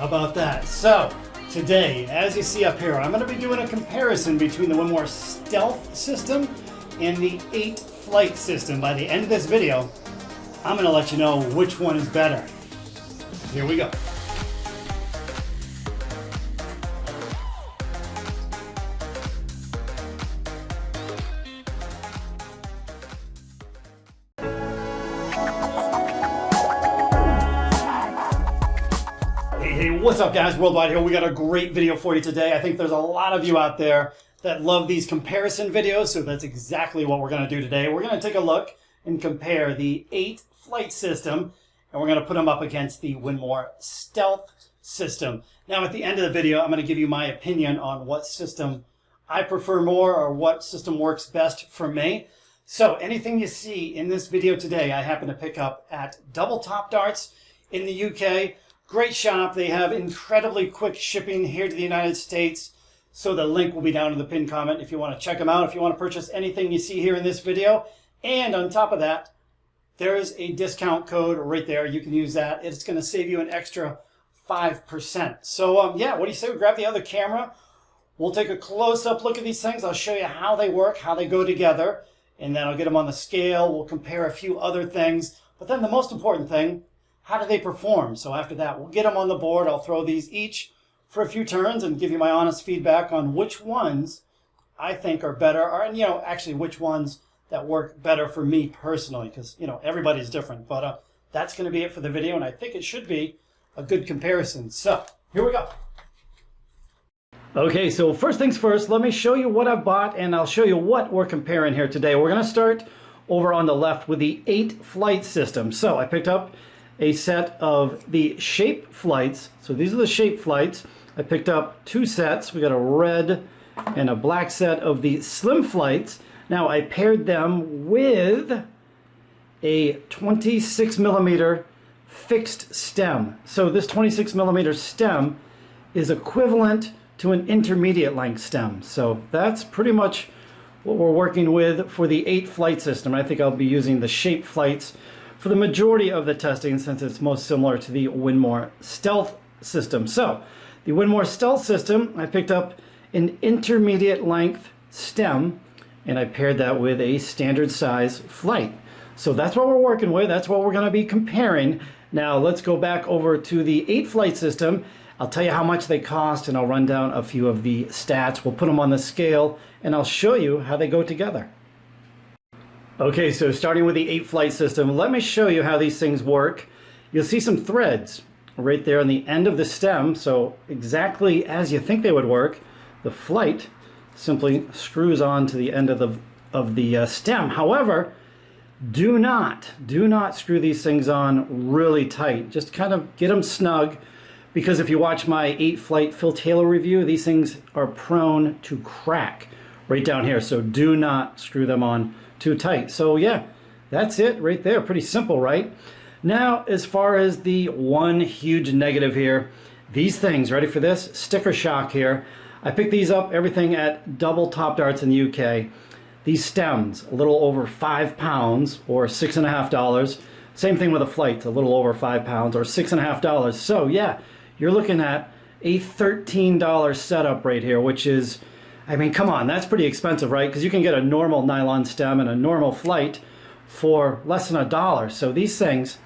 about that? So, today, as you see up here, I'm going to be doing a comparison between the Winmau Stealth system and the 8 flight system. By the end of this video, I'm going to let you know which one is better. Here we go. Hey, what's up guys? Worldwide here. We got a great video for you today. I think there's a lot of you out there that love these comparison videos, so that's exactly what we're going to do today. We're going to take a look and compare the 8 flight system, and we're going to put them up against the Winmau Stealth system. Now at the end of the video, I'm going to give you my opinion on what system I prefer more or what system works best for me. So anything you see in this video today, I happen to pick up at Double Top Darts in the UK. Great shop. They have incredibly quick shipping here to the United States. So the link will be down in the pinned comment if you want to check them out, if you want to purchase anything you see here in this video. And on top of that, there is a discount code right there. You can use that. It's going to save you an extra 5%. So yeah, what do you say we grab the other camera? We'll take a close-up look at these things. I'll show you how they work, how they go together, and then I'll get them on the scale. We'll compare a few other things. But then the most important thing, how do they perform? So after that, we'll get them on the board. I'll throw these each for a few turns and give you my honest feedback on which ones I think are better, or actually which ones that work better for me personally, because everybody's different. But that's going to be it for the video, and I think it should be a good comparison. So here we go. Okay, so first things first, let me show you what I've bought, and I'll show you what we're comparing here today. We're going to start over on the left with the 8 flight system. So I picked up a set of the shape flights. So these are the shape flights. I picked up 2 sets. We got a red and a black set of the slim flights. Now I paired them with a 26 millimeter fixed stem. So this 26 millimeter stem is equivalent to an intermediate length stem. So that's pretty much what we're working with for the 8 flight system. I think I'll be using the shape flights for the majority of the testing, since it's most similar to the Winmau Stealth system. So the Winmau Stealth system, I picked up an intermediate length stem, and I paired that with a standard size flight. So that's what we're working with. That's what we're going to be comparing. Now let's go back over to the 8 flight system. I'll tell you how much they cost, and I'll run down a few of the stats. We'll put them on the scale, and I'll show you how they go together. Okay, so starting with the 8 flight system, let me show you how these things work. You'll see some threads right there on the end of the stem, so exactly as you think they would work. The flight simply screws on to the end of the stem. However, do not screw these things on really tight. Just kind of get them snug, because if you watch my 8 flight Phil Taylor review, these things are prone to crack right down here. So do not screw them on too tight. So yeah, that's it right there. Pretty simple, right? Now, as far as the one huge negative here, these things, ready for this? Sticker shock here. I picked these up, everything at Double Top Darts in the UK. These stems, a little over 5 pounds or $6.50. Same thing with the flights, a little over 5 pounds or $6.50. So yeah, you're looking at a $13 setup right here, which is, I mean, come on, that's pretty expensive, right? Because you can get a normal nylon stem and a normal flight for less than $1. So these things,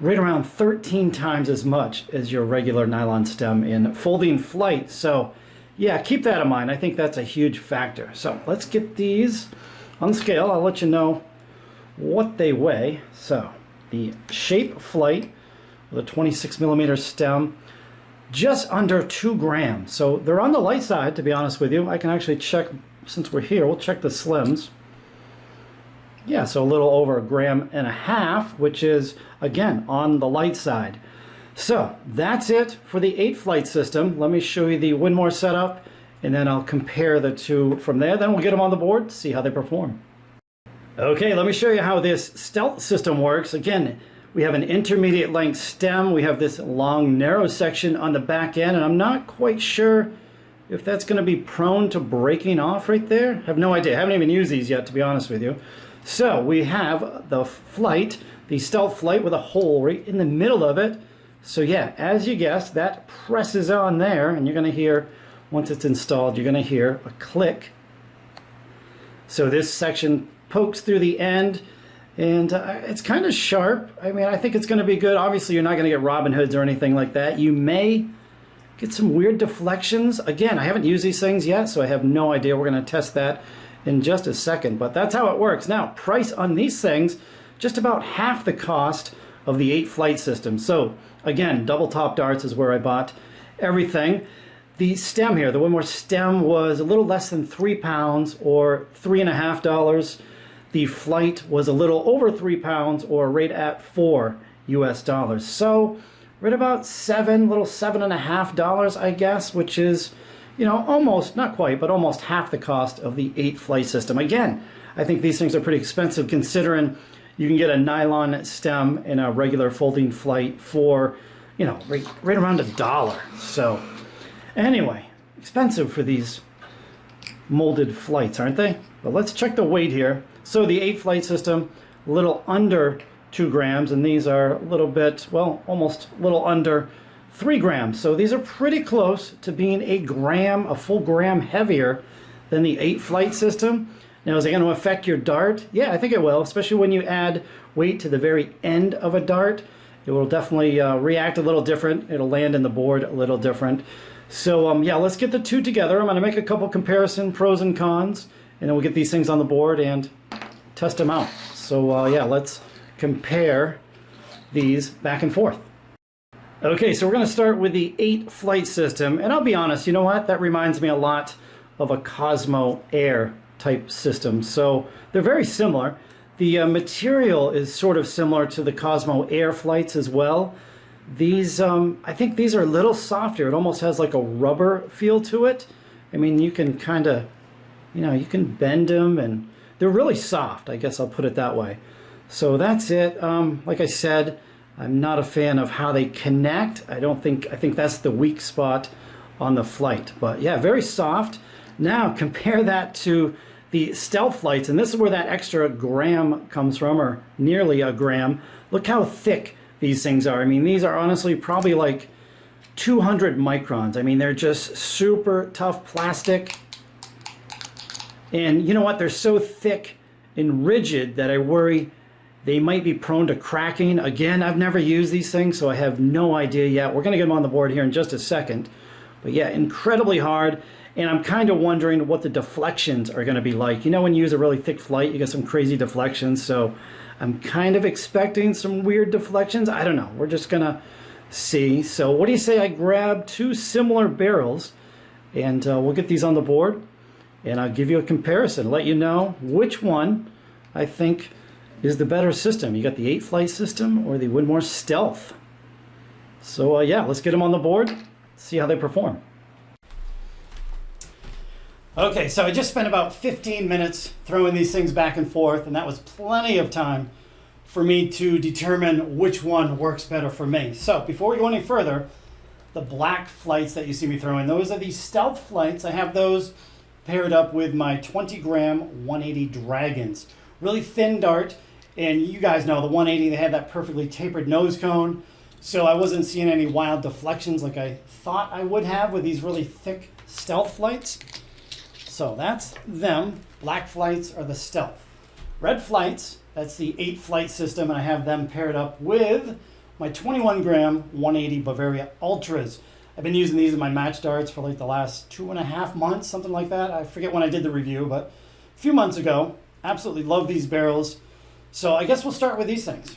right around 13 times as much as your regular nylon stem in folding flight. So yeah, keep that in mind. I think that's a huge factor. So let's get these on the scale. I'll let you know what they weigh. So the shape flight with a 26 millimeter stem, just under 2 grams. So they're on the light side, to be honest with you. I can actually check, since we're here, we'll check the slims. Yeah, so a little over 1.5 grams, which is, again, on the light side. So that's it for the 8 flight system. Let me show you the Winmau setup, and then I'll compare the two from there. Then we'll get them on the board, see how they perform. Okay, let me show you how this Stealth system works. Again, we have an intermediate length stem. We have this long narrow section on the back end, and I'm not quite sure if that's going to be prone to breaking off right there. I have no idea. I haven't even used these yet, to be honest with you. So we have the flight, the Stealth flight, with a hole right in the middle of it. So yeah, as you guessed, that presses on there, and you're going to hear, once it's installed, you're going to hear a click. So this section pokes through the end, and it's kind of sharp. I mean, I think it's going to be good. Obviously, you're not going to get Robin Hoods or anything like that. You may get some weird deflections. Again, I haven't used these things yet, so I have no idea. We're going to test that in just a second, but that's how it works. Now, price on these things, just about half the cost of the 8 flight system. So again, double top darts is where I bought everything. The stem here, the Winmau stem, was a little less than 3 pounds, or $3.50. The flight was a little over 3 pounds, or right at $4 US. So right about little $7.50, I guess, which is, you know, almost, not quite, but almost half the cost of the 8 flight system. Again, I think these things are pretty expensive considering you can get a nylon stem in a regular folding flight for, you know, right around $1. So anyway, expensive for these molded flights, aren't they? But let's check the weight here. So the 8 flight system, a little under 2 grams, and these are a little bit, well, almost a little under 3 grams. So these are pretty close to being a full gram heavier than the 8 flight system. Now, is it going to affect your dart? Yeah, I think it will, especially when you add weight to the very end of a dart. It will definitely react a little different. It'll land in the board a little different. So yeah, let's get the two together. I'm going to make a couple comparison pros and cons, and then we'll get these things on the board and test them out. So yeah, let's compare these back and forth. Okay, so we're going to start with the 8 flight system, and I'll be honest, you know what? That reminds me a lot of a Cosmo Air type system. So they're very similar. The material is sort of similar to the Cosmo Air flights as well. These, I think these are a little softer. It almost has like a rubber feel to it. I mean, you can kind of, you know, you can bend them, and they're really soft, I guess I'll put it that way. So that's it. Like I said, I'm not a fan of how they connect. I think that's the weak spot on the flight. But yeah, very soft. Now compare that to the Stealth flights, and this is where that extra gram comes from, or nearly a gram. Look how thick these things are. I mean, these are honestly probably like 200 microns. I mean, they're just super tough plastic. And you know what? They're so thick and rigid that I worry they might be prone to cracking. Again, I've never used these things, so I have no idea yet. We're going to get them on the board here in just a second. But yeah, incredibly hard. And I'm kind of wondering what the deflections are going to be like. You know, when you use a really thick flight, you get some crazy deflections. So I'm kind of expecting some weird deflections. I don't know. We're just going to see. So what do you say I grab 2 similar barrels, and we'll get these on the board, and I'll give you a comparison, let you know which one I think is the better system. You got the 8 flight system or the Winmau Stealth. So yeah, let's get them on the board, see how they perform. Okay, so I just spent about 15 minutes throwing these things back and forth, and that was plenty of time for me to determine which one works better for me. So before we go any further, the black flights that you see me throwing, those are the Stealth flights. I have those paired up with my 20 gram 180 Dragons. Really thin dart, and you guys know the 180, they had that perfectly tapered nose cone, so I wasn't seeing any wild deflections like I thought I would have with these really thick Stealth flights. So that's them. Black flights are the Stealth. Red flights, that's the 8 flight system, and I have them paired up with my 21 gram 180 Bavaria Ultras. I've been using these in my match darts for like the last 2.5 months, something like that. I forget when I did the review, but a few months ago. Absolutely love these barrels. So I guess we'll start with these things.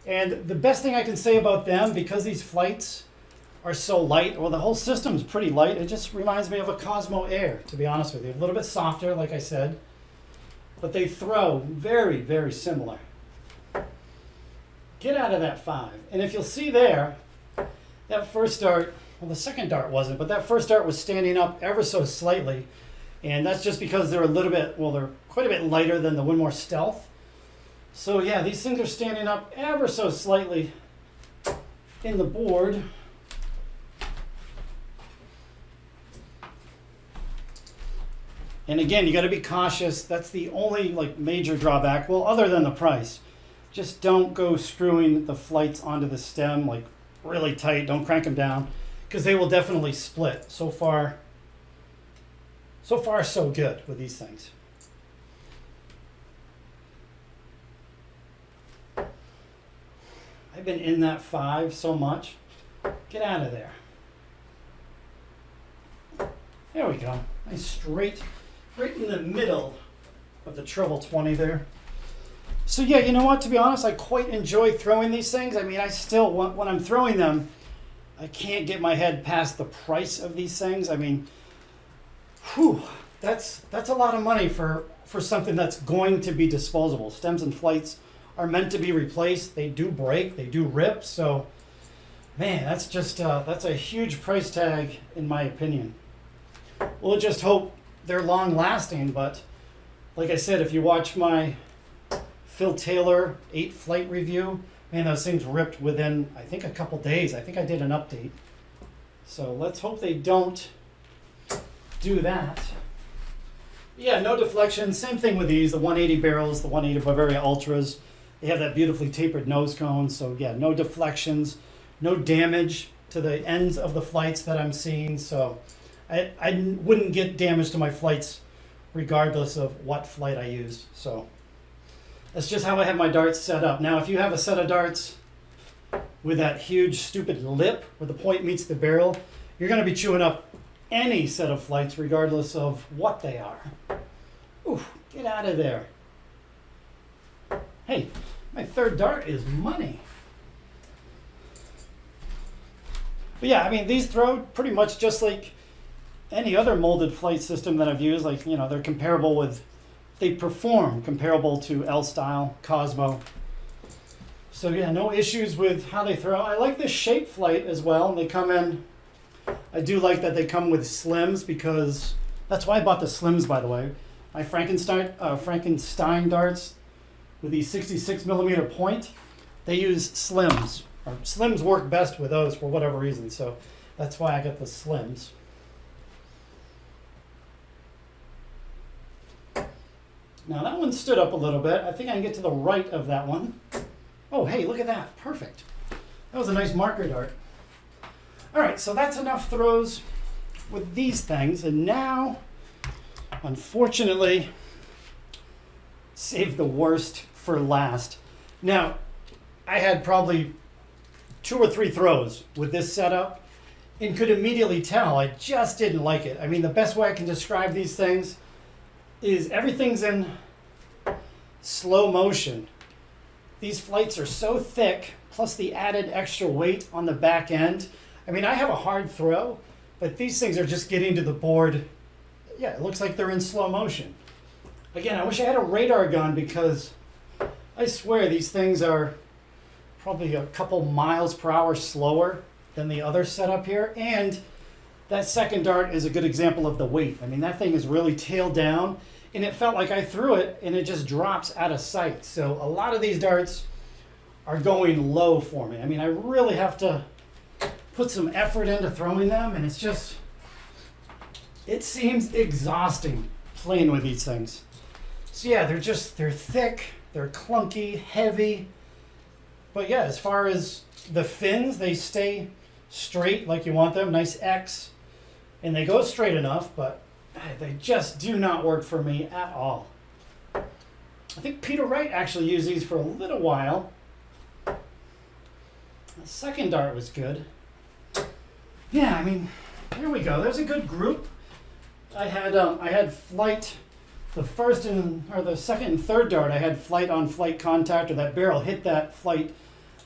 And the best thing I can say about them, because these flights are so light, well, the whole system's pretty light. It just reminds me of a Cosmo Air, to be honest with you. A little bit softer, like I said, but they throw very, very similar. Get out of that 5. And if you'll see there, that first dart, well, the second dart wasn't, but that first dart was standing up ever so slightly. And that's just because they're a little bit, well, they're quite a bit lighter than the Winmau Stealth. So yeah, these things are standing up ever so slightly in the board. And again, you got to be cautious. That's the only like major drawback. Well, other than the price, just don't go screwing the flights onto the stem like really tight. Don't crank them down because they will definitely split. So far so good with these things. I've been in that 5 so much. Get out of there. There we go. Nice straight, right in the middle of the treble 20 there. So yeah, you know what? To be honest, I quite enjoy throwing these things. I mean, I still, when I'm throwing them, I can't get my head past the price of these things. I mean, whew, that's a lot of money for something that's going to be disposable. Stems and flights are meant to be replaced. They do break, they do rip. So, man, that's just that's a huge price tag in my opinion. We'll just hope they're long lasting. But like I said, if you watch my Phil Taylor 8 flight review, man, those things ripped within, I think, a couple days. I think I did an update. So let's hope they don't do that. Yeah, no deflection. Same thing with these, the 180 barrels, the 180 Bavaria Ultras. They have that beautifully tapered nose cone. So yeah, no deflections, no damage to the ends of the flights that I'm seeing. So I wouldn't get damage to my flights regardless of what flight I use. So that's just how I have my darts set up. Now, if you have a set of darts with that huge, stupid lip where the point meets the barrel, you're going to be chewing up any set of flights regardless of what they are. Ooh, get out of there. Hey, my third dart is money. But yeah, I mean, these throw pretty much just like any other molded flight system that I've used. Like, you know, they're comparable with, they perform comparable to L-Style, Cosmo. So yeah, no issues with how they throw. I like this shape flight as well. They come in, I do like that they come with slims because, that's why I bought the slims, by the way. My Frankenstein darts with the 66 millimeter point, they use slims. Or slims work best with those for whatever reason. So that's why I got the slims. Now that one stood up a little bit. I think I can get to the right of that one. Oh, hey, look at that. Perfect. That was a nice marker dart. All right, so that's enough throws with these things. And now, unfortunately, save the worst for last. Now, I had probably 2 or 3 throws with this setup and could immediately tell I just didn't like it. I mean, the best way I can describe these things is everything's in slow motion. These flights are so thick, plus the added extra weight on the back end. I mean, I have a hard throw, but these things are just getting to the board. Yeah, it looks like they're in slow motion. Again, I wish I had a radar gun because I swear these things are probably a couple miles per hour slower than the other setup here. And that second dart is a good example of the weight. I mean, that thing is really tailed down, and it felt like I threw it and it just drops out of sight. So a lot of these darts are going low for me. I mean, I really have to put some effort into throwing them, and it's just, it seems exhausting playing with these things. So yeah, they're thick, they're clunky, heavy. But yeah, as far as the fins, they stay straight like you want them, nice X. And they go straight enough, but they just do not work for me at all. I think Peter Wright actually used these for a little while. The second dart was good. Yeah, I mean, there we go. There's a good group. I had flight, the second and third dart, I had flight on flight contact, or that barrel hit that flight,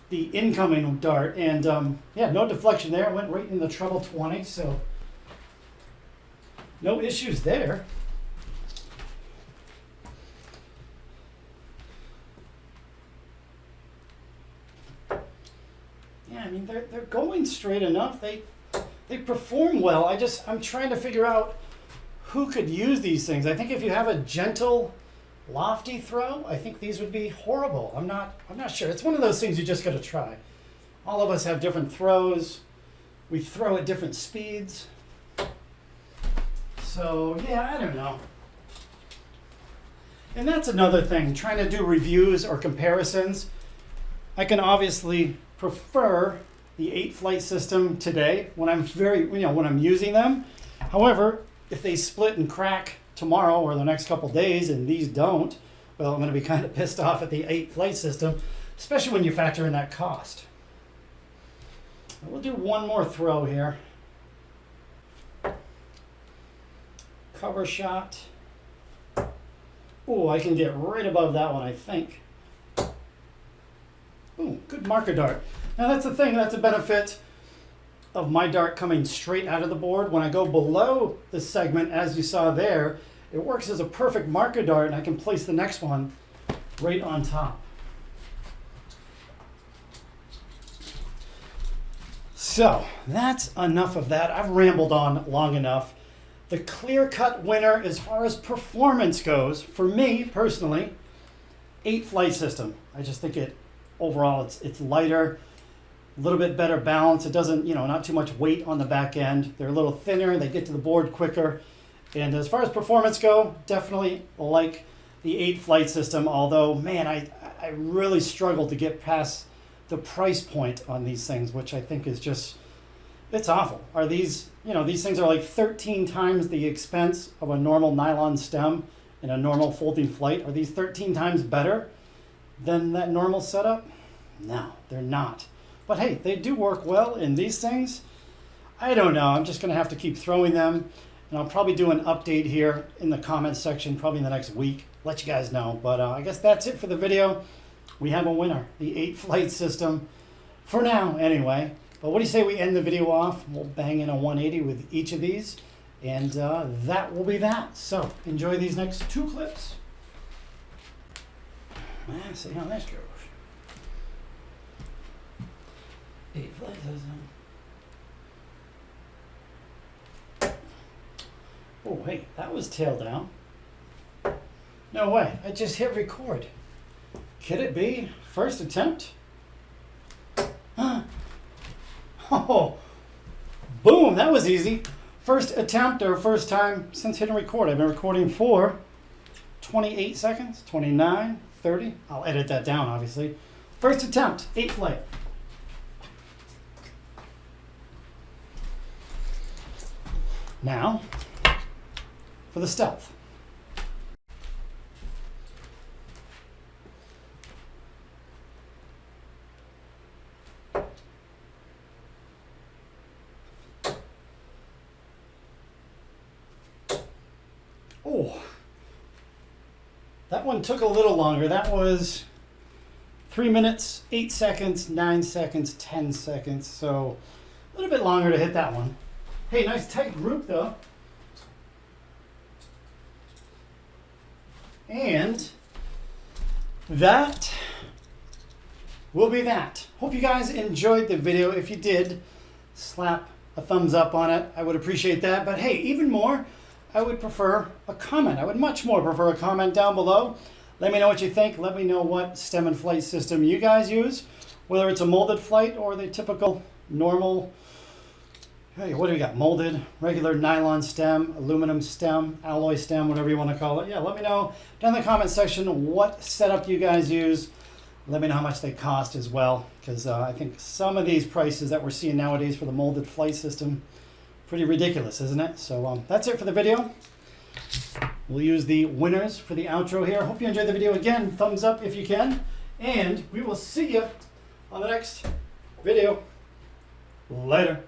the incoming dart, and yeah, no deflection there. It went right in the treble 20, so no issues there. Yeah, I mean, they're going straight enough. They perform well. I'm trying to figure out who could use these things. I think if you have a gentle, lofty throw, I think these would be horrible. I'm not sure. It's one of those things you just got to try. All of us have different throws. We throw at different speeds. So yeah, I don't know. And that's another thing, trying to do reviews or comparisons. I can obviously prefer the 8 flight system today when I'm when I'm using them. However, if they split and crack tomorrow or the next couple days and these don't, well, I'm going to be kind of pissed off at the 8 flight system, especially when you factor in that cost. We'll do one more throw here. Cover shot. Oh, I can get right above that one, I think. Ooh, good marker dart. Now that's the thing, that's a benefit of my dart coming straight out of the board. When I go below the segment, as you saw there, it works as a perfect marker dart, and I can place the next one right on top. So that's enough of that. I've rambled on long enough. The clear-cut winner as far as performance goes, for me personally, 8 flight system. I just think it overall it's lighter, a little bit better balance. It doesn't, not too much weight on the back end. They're a little thinner, they get to the board quicker. And as far as performance go, definitely like the 8 flight system, although, man, I really struggle to get past the price point on these things, which I think is just, it's awful. Are these, these things are like 13 times the expense of a normal nylon stem in a normal folding flight. Are these 13 times better than that normal setup? No, they're not. But hey, they do work well in these things. I don't know. I'm just going to have to keep throwing them. And I'll probably do an update here in the comments section, probably in the next week. Let you guys know. But I guess that's it for the video. We have a winner, the 8 flight system, for now anyway. But what do you say we end the video off? We'll bang in a 180 with each of these. And that will be that. So enjoy these next 2 clips. Let's see how this goes. 8 flight system. Oh, hey, that was tail down. No way, I just hit record. Could it be first attempt? Huh. Oh, boom, that was easy. First attempt or first time since hitting record. I've been recording for 28 seconds, 29, 30. I'll edit that down, obviously. First attempt, 8 flight. Now, for the stealth. Oh, that one took a little longer. That was 3 minutes, 8 seconds, 9 seconds, 10 seconds. So a little bit longer to hit that one. Hey, nice tight group though. And that will be that. Hope you guys enjoyed the video. If you did, slap a thumbs up on it. I would appreciate that. But hey, even more, I would prefer a comment. I would much more prefer a comment down below. Let me know what you think. Let me know what stem and flight system you guys use, whether it's a molded flight or the typical normal, hey, what do we got? Molded, regular nylon stem, aluminum stem, alloy stem, whatever you want to call it. Yeah, let me know down in the comment section what setup you guys use. Let me know how much they cost as well, because I think some of these prices that we're seeing nowadays for the molded flight system, pretty ridiculous, isn't it? So that's it for the video. We'll use the winners for the outro here. Hope you enjoyed the video. Again, thumbs up if you can. And we will see you on the next video. Later.